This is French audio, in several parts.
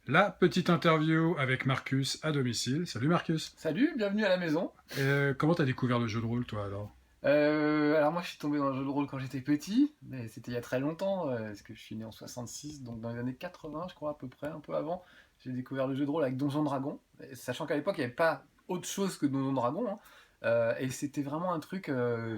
La petite interview avec Marcus à domicile. Salut Marcus. Salut, bienvenue à la maison. Comment t'as découvert le jeu de rôle toi alors? Alors moi je suis tombé dans le jeu de rôle quand j'étais petit, mais c'était il y a très longtemps, parce que je suis né en 66, donc dans les années 80 je crois à peu près, un peu avant, j'ai découvert le jeu de rôle avec Donjon Dragon, sachant qu'à l'époque il n'y avait pas autre chose que Donjon Dragon, hein. Et c'était vraiment un truc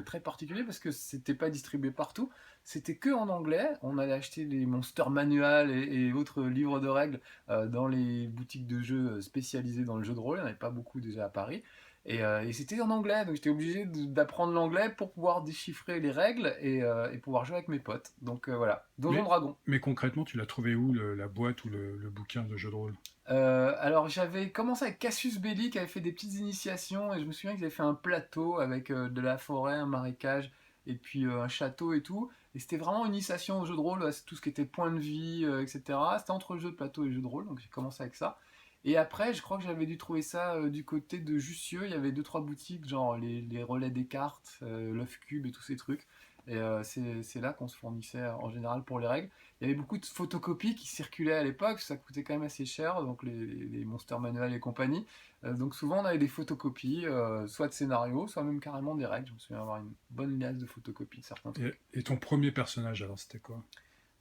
très particulier parce que c'était pas distribué partout, c'était que en anglais, on allait acheter les Monster Manual et autres livres de règles dans les boutiques de jeux spécialisées dans le jeu de rôle, il n'y en avait pas beaucoup déjà à Paris. Et c'était en anglais, donc j'étais obligé d'apprendre l'anglais pour pouvoir déchiffrer les règles et pouvoir jouer avec mes potes. Donc voilà, Donjon Mais, Dragon. mais concrètement, tu l'as trouvé où la boîte ou le bouquin de jeu de rôle? Alors j'avais commencé avec Cassius Belli qui avait fait des petites initiations et je me souviens qu'ils avaient fait un plateau avec de la forêt, un marécage et puis un château et tout. Et c'était vraiment une initiation au jeu de rôle, à tout ce qui était point de vie, etc. C'était entre le jeu de plateau et le jeu de rôle, donc j'ai commencé avec ça. Et après, je crois que j'avais dû trouver ça du côté de Jussieu. Il y avait deux trois boutiques, genre les relais des cartes, l'œuf cube et tous ces trucs. Et c'est là qu'on se fournissait en général pour les règles. Il y avait beaucoup de photocopies qui circulaient à l'époque, ça coûtait quand même assez cher, donc les Monster Manual et compagnie. Donc souvent on avait des photocopies, soit de scénarios, soit même carrément des règles. Je me souviens avoir une bonne liasse de photocopies de certains Et, trucs. et ton premier personnage alors, c'était quoi?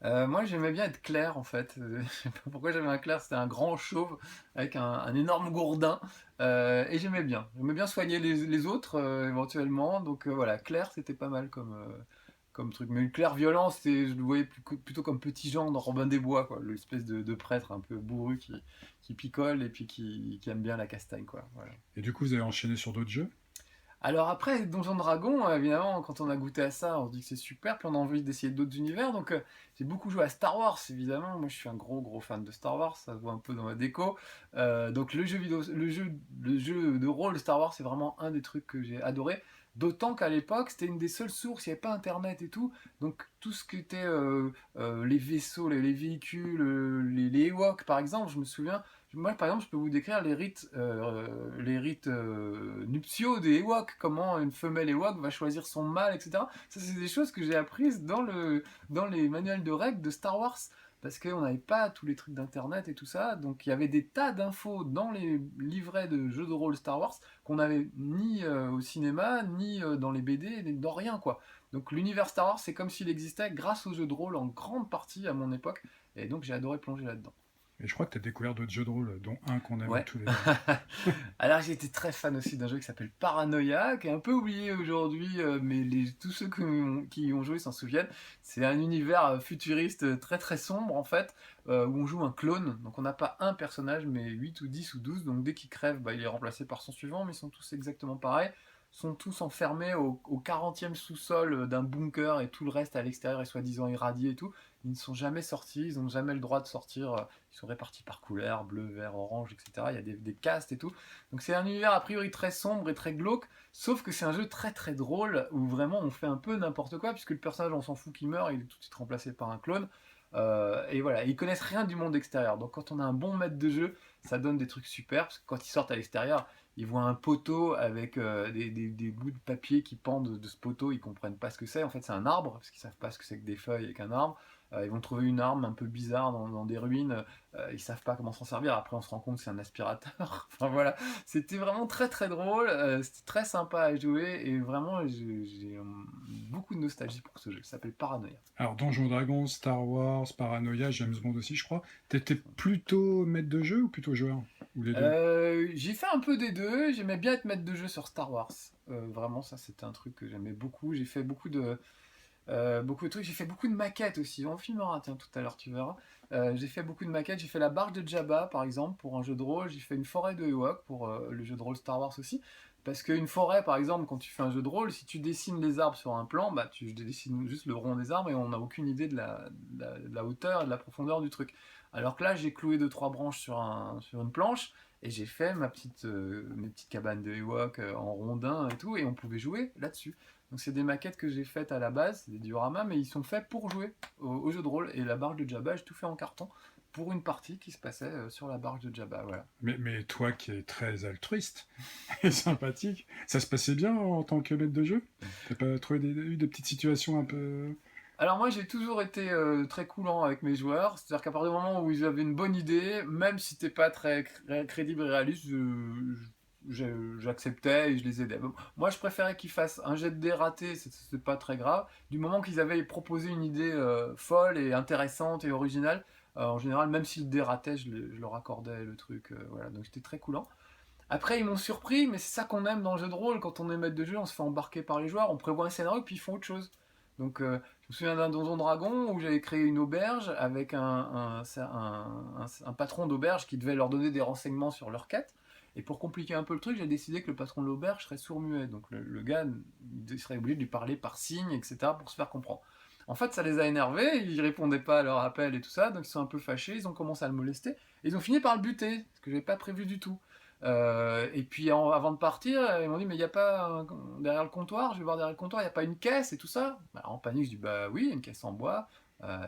Moi j'aimais bien être Claire en fait. Je sais pas pourquoi j'avais un Claire, c'était un grand chauve avec un énorme gourdin. Et j'aimais bien. J'aimais bien soigner les autres éventuellement. Donc voilà, Claire c'était pas mal comme truc. Mais le clair violent, je le voyais plutôt comme Petit Jean dans Robin des Bois, quoi. L'espèce de prêtre un peu bourru qui picole et puis qui aime bien la castagne, quoi. Voilà. Et du coup, vous avez enchaîné sur d'autres jeux? Alors après, Donjon Dragon, évidemment, quand on a goûté à ça, on se dit que c'est super, puis on a envie d'essayer d'autres univers. Donc j'ai beaucoup joué à Star Wars, évidemment. Moi, je suis un gros fan de Star Wars, ça se voit un peu dans ma déco. Donc le jeu vidéo, le jeu de rôle Star Wars, c'est vraiment un des trucs que j'ai adoré. D'autant qu'à l'époque, c'était une des seules sources, il n'y avait pas Internet et tout. Donc tout ce qui était les vaisseaux, les véhicules, les Ewoks, par exemple, je me souviens, moi, par exemple, je peux vous décrire les rites nuptiaux des Ewoks, comment une femelle Ewok va choisir son mâle, etc. Ça, c'est des choses que j'ai apprises dans les manuels de règles de Star Wars, parce qu'on n'avait pas tous les trucs d'internet et tout ça, donc il y avait des tas d'infos dans les livrets de jeux de rôle Star Wars qu'on n'avait ni au cinéma, ni dans les BD, ni dans rien, quoi. Donc l'univers Star Wars, c'est comme s'il existait grâce aux jeux de rôle en grande partie à mon époque, et donc j'ai adoré plonger là-dedans. Et je crois que tu as découvert d'autres jeux de rôle, dont un qu'on aime Ouais. tous les deux. Alors j'ai été très fan aussi d'un jeu qui s'appelle Paranoia, qui est un peu oublié aujourd'hui, mais tous ceux qui y ont joué s'en souviennent. C'est un univers futuriste très très sombre en fait, où on joue un clone. Donc on n'a pas un personnage, mais 8 ou 10 ou 12. Donc dès qu'il crève, bah, il est remplacé par son suivant, mais ils sont tous exactement pareils. Sont tous enfermés au 40e sous-sol d'un bunker et tout le reste à l'extérieur est soi-disant irradié et tout. Ils ne sont jamais sortis, ils n'ont jamais le droit de sortir. Ils sont répartis par couleur, bleu, vert, orange, etc. Il y a des castes et tout. Donc c'est un univers a priori très sombre et très glauque, sauf que c'est un jeu très très drôle où vraiment on fait un peu n'importe quoi, puisque le personnage on s'en fout qu'il meurt, il est tout de suite remplacé par un clone. Et voilà, ils connaissent rien du monde extérieur. Donc quand on a un bon maître de jeu, ça donne des trucs super, parce que quand ils sortent à l'extérieur, ils voient un poteau avec des bouts de papier qui pendent de ce poteau, ils comprennent pas ce que c'est. En fait, c'est un arbre, parce qu'ils savent pas ce que c'est que des feuilles et qu'un arbre. Ils vont trouver une arme un peu bizarre dans des ruines. Ils savent pas comment s'en servir. Après, on se rend compte que c'est un aspirateur. Enfin voilà, c'était vraiment très très drôle. C'était très sympa à jouer et vraiment j'ai beaucoup de nostalgie pour ce jeu. Ça s'appelle Paranoia. Alors, Donjon Dragon, Star Wars, Paranoia, James Bond aussi, je crois. T'étais plutôt maître de jeu ou plutôt joueur? Ou les deux? J'ai fait un peu des deux. J'aimais bien être maître de jeu sur Star Wars. Vraiment, ça c'était un truc que j'aimais beaucoup. J'ai fait beaucoup de trucs. J'ai fait beaucoup de maquettes aussi. On filmera, tiens, tout à l'heure, tu verras. J'ai fait beaucoup de maquettes. J'ai fait la barge de Jabba, par exemple, pour un jeu de rôle. J'ai fait une forêt de Ewok pour le jeu de rôle Star Wars aussi. Parce qu'une forêt, par exemple, quand tu fais un jeu de rôle, si tu dessines les arbres sur un plan, bah, tu dessines juste le rond des arbres et on n'a aucune idée de la hauteur et de la profondeur du truc. Alors que là, j'ai cloué deux trois branches sur une planche et j'ai fait mes petites cabanes de Ewok en rondin et tout, et on pouvait jouer là-dessus. Donc c'est des maquettes que j'ai faites à la base, c'est des dioramas, mais ils sont faits pour jouer au jeu de rôle. Et la barge de Jabba, j'ai tout fait en carton pour une partie qui se passait sur la barge de Jabba. Voilà. Mais toi qui es très altruiste et sympathique, ça se passait bien en tant que maître de jeu? T'as pas trouvé eu des petites situations un peu... Alors moi j'ai toujours été très coulant avec mes joueurs, c'est-à-dire qu'à partir du moment où ils avaient une bonne idée, même si c'était pas très crédible et réaliste, j'acceptais et je les aidais. Bon, moi je préférais qu'ils fassent un jet de dés raté, c'est pas très grave, du moment qu'ils avaient proposé une idée folle et intéressante et originale, en général même si le dé ratait, je leur accordais le truc, voilà, donc j'étais très coulant. Après, ils m'ont surpris, mais c'est ça qu'on aime dans le jeu de rôle. Quand on est maître de jeu, on se fait embarquer par les joueurs, on prévoit un scénario, puis ils font autre chose. Donc, je me souviens d'un Donjon Dragon où j'avais créé une auberge avec un patron d'auberge qui devait leur donner des renseignements sur leur quête. Et pour compliquer un peu le truc, j'ai décidé que le patron de l'auberge serait sourd-muet. Donc, le gars il serait obligé de lui parler par signe, etc., pour se faire comprendre. En fait, ça les a énervés, ils répondaient pas à leur appel et tout ça, donc ils sont un peu fâchés, ils ont commencé à le molester, et ils ont fini par le buter, ce que j'avais pas prévu du tout. Et puis avant de partir, ils m'ont dit mais il n'y a pas derrière le comptoir, je vais voir derrière le comptoir, il n'y a pas une caisse et tout ça. Bah, en panique, je dis bah oui, il y a une caisse en bois,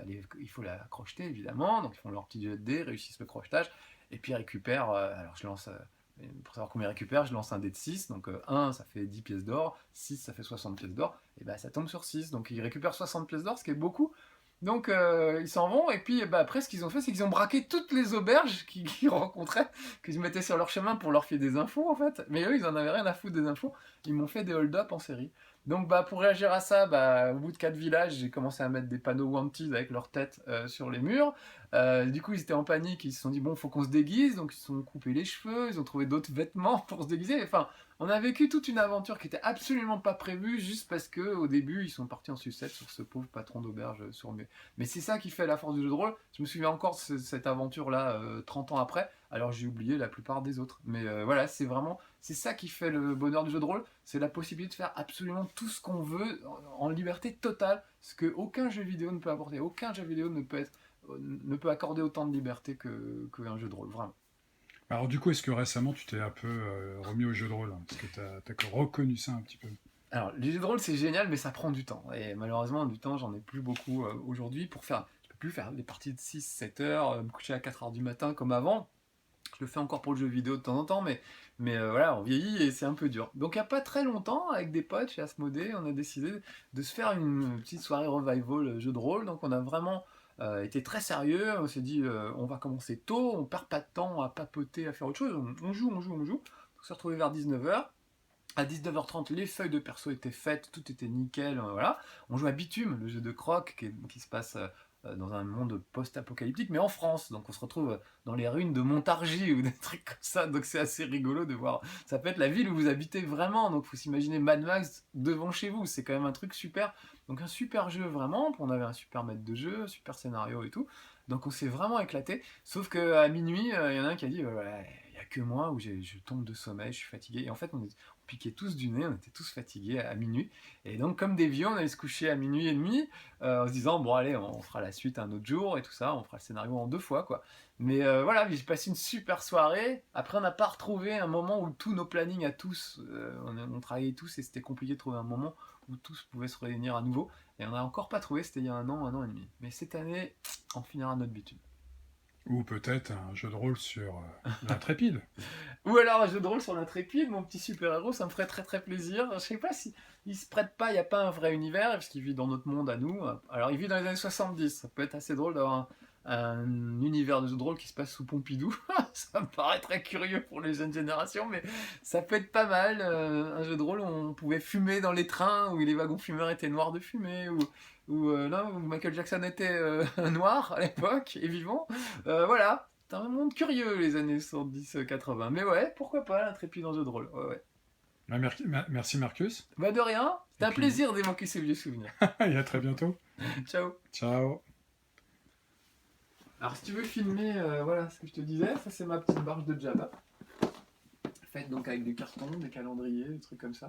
il faut la crocheter évidemment, donc ils font leur petit jet de dés, réussissent le crochetage, et puis ils récupèrent, alors je lance, pour savoir combien ils récupèrent, je lance un dé de 6, donc 1 ça fait 10 pièces d'or, 6 ça fait 60 pièces d'or, et bah ça tombe sur 6, donc ils récupèrent 60 pièces d'or, ce qui est beaucoup. Donc ils s'en vont et puis bah, après ce qu'ils ont fait c'est qu'ils ont braqué toutes les auberges qu'ils rencontraient, que je mettais sur leur chemin pour leur filer des infos en fait. Mais eux ils en avaient rien à foutre des infos, ils m'ont fait des hold-up en série. Donc bah, pour réagir à ça, bah, au bout de 4 villages j'ai commencé à mettre des panneaux wanted avec leur tête sur les murs. Du coup ils étaient en panique, ils se sont dit bon faut qu'on se déguise, donc ils se sont coupés les cheveux, ils ont trouvé d'autres vêtements pour se déguiser. Enfin on a vécu toute une aventure qui était absolument pas prévue juste parce que au début ils sont partis en sucette sur ce pauvre patron d'auberge sur muet. Mais c'est ça qui fait la force du jeu de rôle. Je me souviens encore de cette aventure-là 30 ans après, alors j'ai oublié la plupart des autres. Mais voilà, c'est ça qui fait le bonheur du jeu de rôle, c'est la possibilité de faire absolument tout ce qu'on veut en liberté totale, ce que aucun jeu vidéo ne peut apporter. Aucun jeu vidéo ne peut accorder autant de liberté qu'un jeu de rôle, vraiment. Alors du coup, est-ce que récemment tu t'es un peu remis au jeu de rôle, hein, parce que t'as reconnu ça un petit peu? Alors, les jeux de rôle, c'est génial, mais ça prend du temps. Et malheureusement, du temps, j'en ai plus beaucoup aujourd'hui pour faire. Je peux plus faire des parties de 6-7 heures, me coucher à 4 heures du matin comme avant. Je le fais encore pour le jeu vidéo de temps en temps, mais voilà, on vieillit et c'est un peu dur. Donc, il n'y a pas très longtemps, avec des potes chez Asmodée, on a décidé de se faire une petite soirée revival jeu de rôle. Donc, on a vraiment été très sérieux. On s'est dit, on va commencer tôt, on perd pas de temps à papoter, à faire autre chose. On joue. On s'est retrouvé vers 19 h. À 19 h 30, les feuilles de perso étaient faites, tout était nickel, voilà. On joue à Bitume, le jeu de croc qui se passe dans un monde post-apocalyptique, mais en France. Donc on se retrouve dans les ruines de Montargis ou des trucs comme ça. Donc c'est assez rigolo de voir. Ça peut être la ville où vous habitez vraiment. Donc il faut s'imaginer Mad Max devant chez vous. C'est quand même un truc super. Donc un super jeu vraiment. On avait un super maître de jeu, un super scénario et tout. Donc on s'est vraiment éclaté. Sauf qu'à minuit, il y en a un qui a dit ouais, il n'y a que moi où je tombe de sommeil, je suis fatigué. Et en fait, on piquait tous du nez, on était tous fatigués à minuit. Et donc, comme des vieux, on allait se coucher à minuit et demi, en se disant, bon, allez, on fera la suite un autre jour et tout ça, on fera le scénario en 2 fois, quoi. Mais voilà, j'ai passé une super soirée. Après, on n'a pas retrouvé un moment où tous nos plannings à tous, on travaillait tous et c'était compliqué de trouver un moment où tous pouvaient se réunir à nouveau. Et on n'a encore pas trouvé, c'était il y a un an et demi. Mais cette année, on finira notre bitume. Ou peut-être un jeu de rôle sur l'Intrépide. Ou alors un jeu de rôle sur l'Intrépide, mon petit super-héros, ça me ferait très très plaisir. Je sais pas si il se prête pas, il n'y a pas un vrai univers, parce qu'il vit dans notre monde à nous. Alors il vit dans les années 70, ça peut être assez drôle d'avoir un univers de jeu de rôle qui se passe sous Pompidou. Ça me paraît très curieux pour les jeunes générations, mais ça peut être pas mal. Un jeu de rôle où on pouvait fumer dans les trains, où les wagons fumeurs étaient noirs de fumée, où Michael Jackson était noir à l'époque et vivant. Voilà. C'est un monde curieux, les années 70-80. Mais ouais, pourquoi pas, l'intrépide en jeu de rôle. Ouais, ouais. Merci Marcus. Bah de rien, Et c'était un puis, plaisir d'évoquer ces vieux souvenirs. et à très bientôt. Ciao. Ciao. Alors si tu veux filmer, voilà ce que je te disais, ça c'est ma petite barge de Java. Faite donc avec du carton, des calendriers, des trucs comme ça.